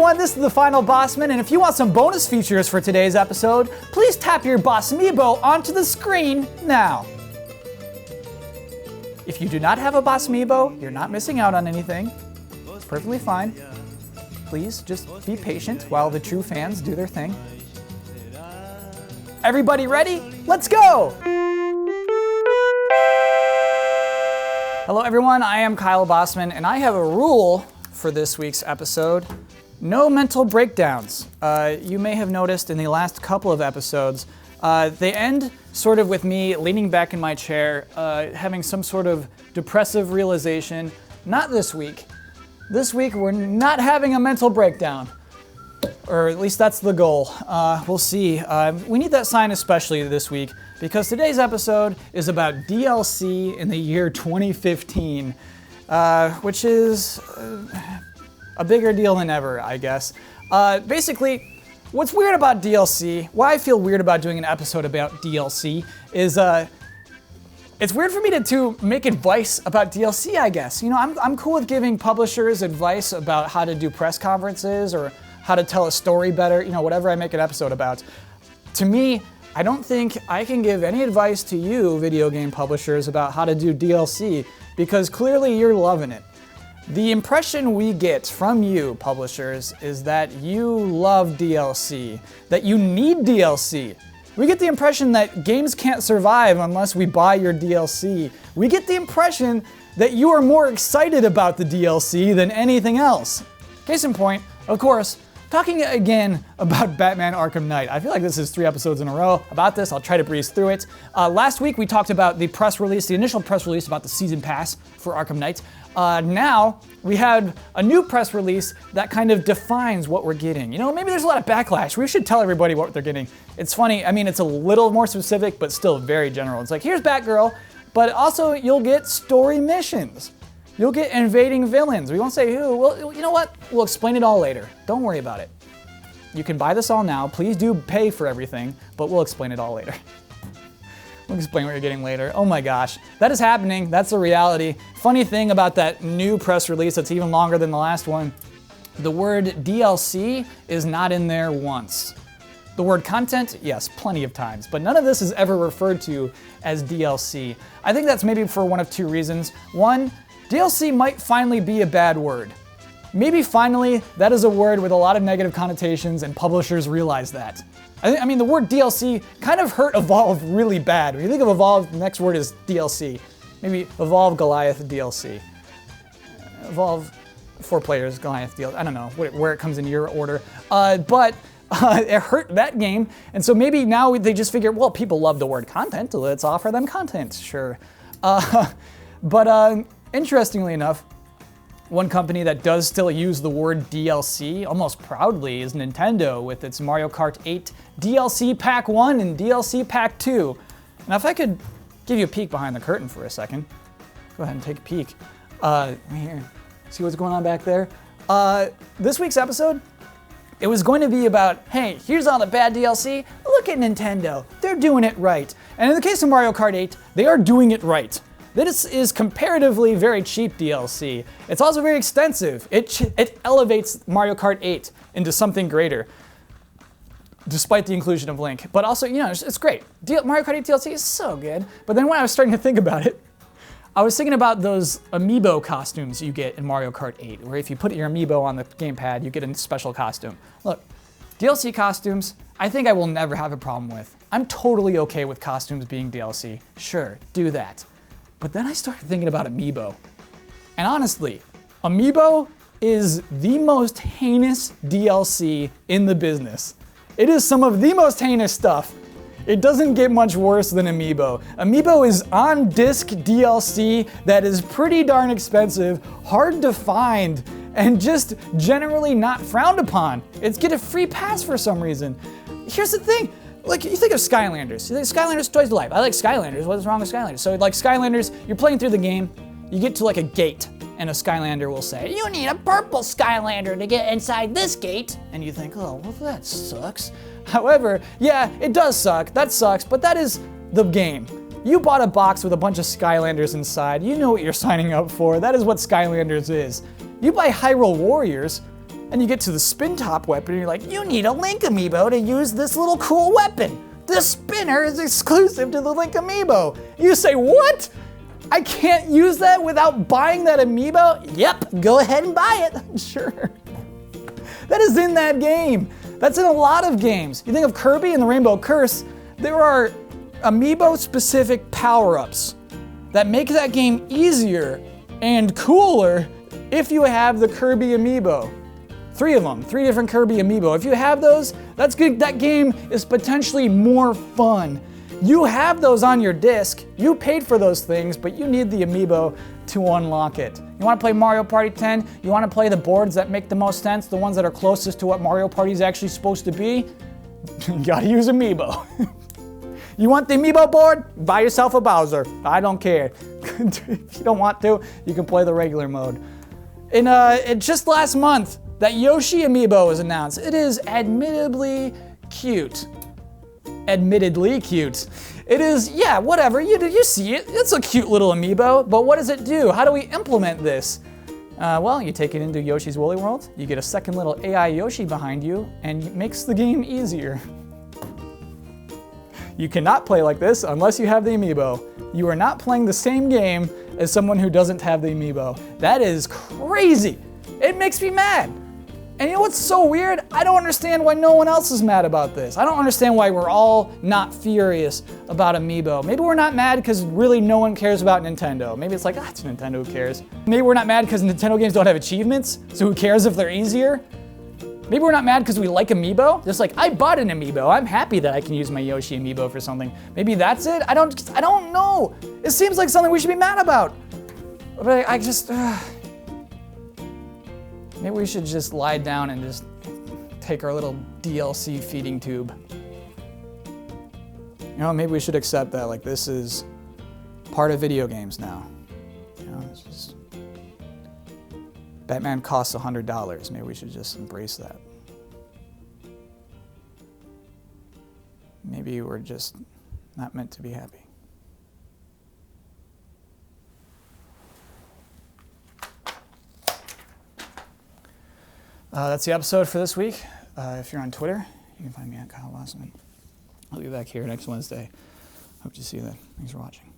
everyone, this is the final Bosman, and if you want some bonus features for today's episode, please tap your Bosmiibo onto the screen now. If you do not have a Bosmiibo, you're not missing out on anything. It's perfectly fine. Please just be patient while the true fans do their thing. Everybody ready? Let's go! Hello everyone, I am Kyle Bosman, and I have a rule for this week's episode. No mental breakdowns. You may have noticed in the last couple of episodes, they end sort of with me leaning back in my chair, having some sort of depressive realization. Not this week. This week we're not having a mental breakdown. Or at least that's the goal. We'll see. We need that sign especially this week because today's episode is about DLC in the year 2015, which is a bigger deal than ever, I guess. Basically, what's weird about DLC, why I feel weird about doing an episode about DLC is it's weird for me to make advice about DLC, I guess. You know, I'm cool with giving publishers advice about how to do press conferences or how to tell a story better, you know, whatever I make an episode about. To me, I don't think I can give any advice to you, video game publishers, about how to do DLC, because clearly you're loving it. The impression we get from you, publishers, is that you love DLC, that you need DLC. We get the impression that games can't survive unless we buy your DLC. We get the impression that you are more excited about the DLC than anything else. Case in point, of course, talking again about Batman Arkham Knight. I feel like this is 3 episodes in a row about this. I'll try to breeze through it. Last week we talked about the press release, the initial press release about the season pass for Arkham Knight. Now we had a new press release that kind of defines what we're getting. You know, maybe there's a lot of backlash. We should tell everybody what they're getting. It's funny, I mean, it's a little more specific, but still very general. It's like, here's Batgirl, but also you'll get story missions. You'll get invading villains. We won't say who. Well, you know what? We'll explain it all later. Don't worry about it. You can buy this all now. Please do pay for everything, but we'll explain it all later. We'll explain what you're getting later. Oh my gosh, that is happening. That's the reality. Funny thing about that new press release that's even longer than the last one, the word DLC is not in there once. The word content, yes, plenty of times, but none of this is ever referred to as DLC. I think that's maybe for one of 2 reasons. One, DLC might finally be a bad word. Maybe finally that is a word with a lot of negative connotations and publishers realize that. I mean, the word DLC kind of hurt Evolve really bad. When you think of Evolve, the next word is DLC. Maybe Evolve Goliath DLC. Evolve 4 players, Goliath DLC. I don't know where it comes in your order. But it hurt that game. And so maybe now they just figure, well, people love the word content. Let's offer them content, sure. But interestingly enough, one company that does still use the word DLC almost proudly is Nintendo with its Mario Kart 8 DLC Pack 1 and DLC Pack 2. Now if I could give you a peek behind the curtain for a second. Go ahead and take a peek. Here, see what's going on back there? This week's episode, it was going to be about, hey, here's all the bad DLC. Look at Nintendo. They're doing it right. And in the case of Mario Kart 8, they are doing it right. This is comparatively very cheap DLC. It's also very extensive. It elevates Mario Kart 8 into something greater, despite the inclusion of Link. But also, you know, it's great. Mario Kart 8 DLC is so good. But then when I was starting to think about it, I was thinking about those amiibo costumes you get in Mario Kart 8, where if you put your amiibo on the gamepad, you get a special costume. Look, DLC costumes, I think I will never have a problem with. I'm totally okay with costumes being DLC. Sure, do that. But then I started thinking about Amiibo. And honestly, Amiibo is the most heinous DLC in the business. It is some of the most heinous stuff. It doesn't get much worse than Amiibo. Amiibo is on-disc DLC that is pretty darn expensive, hard to find, and just generally not frowned upon. It's get a free pass for some reason. Here's the thing. Like, you think of Skylanders. You think Skylanders toys to life. I like Skylanders. What's wrong with Skylanders? So, like, Skylanders, you're playing through the game, you get to, like, a gate, and a Skylander will say, you need a purple Skylander to get inside this gate. And you think, oh, well, that sucks. However, yeah, it does suck. That sucks, but that is the game. You bought a box with a bunch of Skylanders inside. You know what you're signing up for. That is what Skylanders is. You buy Hyrule Warriors, And you get to the spin top weapon and you're like, you need a Link amiibo to use this little cool weapon. The spinner is exclusive to the Link amiibo. You say, what? I can't use that without buying that amiibo? Yep, go ahead and buy it. Sure. That is in that game. That's in a lot of games. You think of Kirby and the Rainbow Curse, there are amiibo-specific power-ups that make that game easier and cooler if you have the Kirby amiibo. 3 of them, 3 different Kirby amiibo. If you have those, that's good. That game is potentially more fun. You have those on your disc. You paid for those things, but you need the amiibo to unlock it. You want to play Mario Party 10? You want to play the boards that make the most sense, the ones that are closest to what Mario Party is actually supposed to be? You gotta use amiibo. You want the amiibo board? Buy yourself a Bowser. I don't care. If you don't want to, you can play the regular mode. And just last month, that Yoshi amiibo was announced. It is admittedly cute. Admittedly cute. It is, yeah, whatever, you see it. It's a cute little amiibo, but what does it do? How do we implement this? Well, you take it into Yoshi's Woolly World, you get a second little AI Yoshi behind you, and it makes the game easier. You cannot play like this unless you have the amiibo. You are not playing the same game as someone who doesn't have the amiibo. That is crazy. It makes me mad. And you know what's so weird? I don't understand why no one else is mad about this. I don't understand why we're all not furious about amiibo. Maybe we're not mad because really no one cares about Nintendo. Maybe it's like, it's Nintendo, who cares? Maybe we're not mad because Nintendo games don't have achievements, so who cares if they're easier? Maybe we're not mad because we like amiibo. Just like, I bought an amiibo. I'm happy that I can use my Yoshi amiibo for something. Maybe that's it? I don't know. It seems like something we should be mad about. But I just, maybe we should just lie down and just take our little DLC feeding tube. You know, maybe we should accept that, like, this is part of video games now. You know, it's just, Batman costs $100. Maybe we should just embrace that. Maybe we're just not meant to be happy. That's the episode for this week. If you're on Twitter, you can find me at Kyle Bosman. I'll be back here next Wednesday. Hope to see you then. Thanks for watching.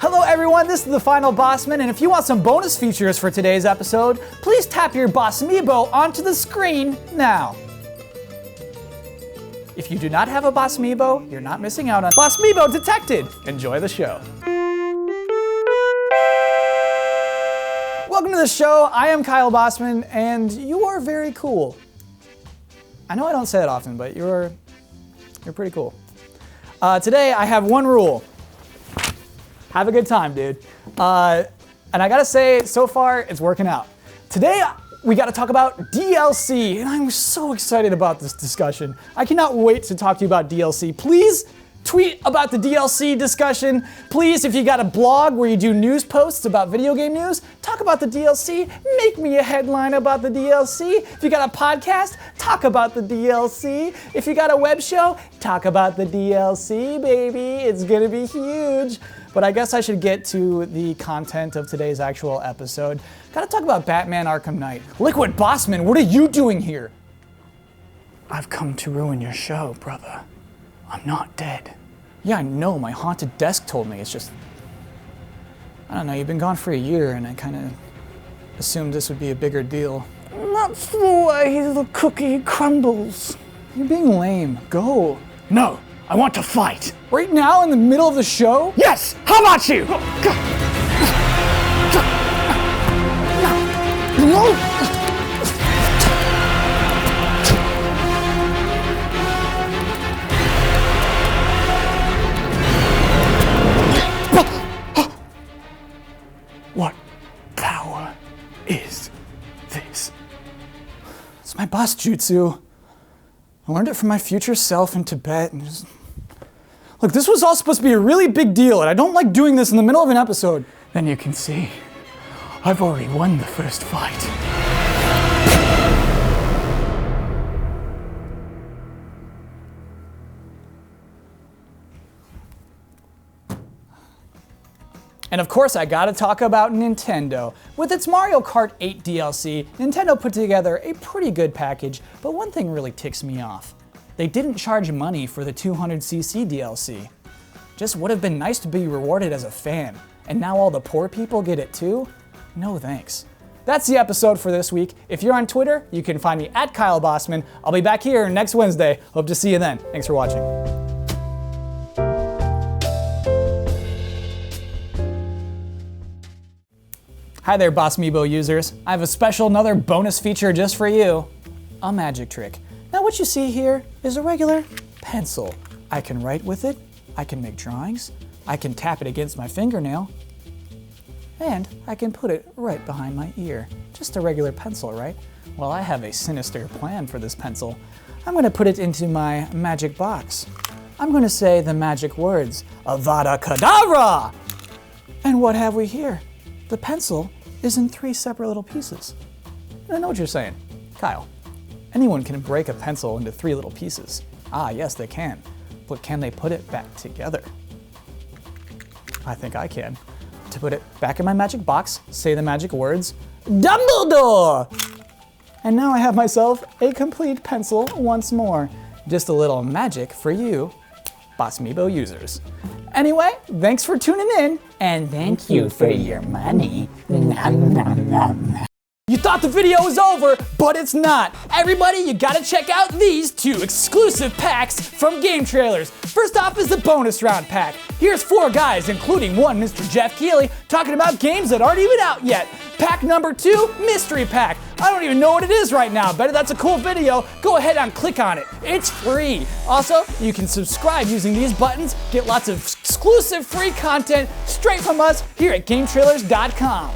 Hello everyone, this is the Final Bosman, and if you want some bonus features for today's episode, please tap your Bosmiibo onto the screen now. If you do not have a Bosmiibo, you're not missing out on Bosmiibo detected. Enjoy the show. Welcome to the show. I am Kyle Bosman, and you are very cool. I know I don't say it often, but you're pretty cool. Today I have one rule. Have a good time, dude. And I gotta say, so far it's working out. Today, we got to talk about DLC, and I'm so excited about this discussion. I cannot wait to talk to you about DLC. Please tweet about the DLC discussion. Please, if you got a blog where you do news posts about video game news, talk about the DLC. Make me a headline about the DLC. If you got a podcast, talk about the DLC. If you got a web show, talk about the DLC, baby. It's gonna be huge. But I guess I should get to the content of today's actual episode. Gotta talk about Batman Arkham Knight. Liquid Bosman, what are you doing here? I've come to ruin your show, brother. I'm not dead. Yeah, I know, my haunted desk told me. It's just, I don't know, you've been gone for a year and I kind of assumed this would be a bigger deal. That's the way the cookie crumbles. You're being lame, go. No, I want to fight. Right now in the middle of the show? Yes, how about you? No. What power is this? It's my boss jutsu. I learned it from my future self in Tibet and just... Look, this was all supposed to be a really big deal, and I don't like doing this in the middle of an episode. Then you can see, I've already won the first fight. And of course, I gotta talk about Nintendo. With its Mario Kart 8 DLC, Nintendo put together a pretty good package, but one thing really ticks me off. They didn't charge money for the 200cc DLC. Just would have been nice to be rewarded as a fan, and now all the poor people get it too? No thanks. That's the episode for this week. If you're on Twitter, you can find me at Kyle Bosman. I'll be back here next Wednesday. Hope to see you then. Thanks for watching. Hi there, Bosmibo users. I have another bonus feature just for you. A magic trick. Now what you see here is a regular pencil. I can write with it, I can make drawings, I can tap it against my fingernail, and I can put it right behind my ear. Just a regular pencil, right? Well, I have a sinister plan for this pencil. I'm gonna put it into my magic box. I'm gonna say the magic words, Avada Kedavra! And what have we here? The pencil is in 3 separate little pieces. I know what you're saying. Kyle, anyone can break a pencil into 3 little pieces. Ah, yes, they can. But can they put it back together? I think I can. To put it back in my magic box, say the magic words, Dumbledore! And now I have myself a complete pencil once more. Just a little magic for you, Bosmibo users. Anyway, thanks for tuning in, and thank you for your money. Nom, nom, nom. You thought the video was over, but it's not. Everybody, you gotta check out these 2 exclusive packs from GameTrailers. First off is the bonus round pack. Here's 4 guys, including one Mr. Jeff Keighley, talking about games that aren't even out yet. Pack number 2, Mystery Pack. I don't even know what it is right now. Bet that's a cool video. Go ahead and click on it. It's free. Also, you can subscribe using these buttons, get lots of exclusive free content straight from us here at GameTrailers.com.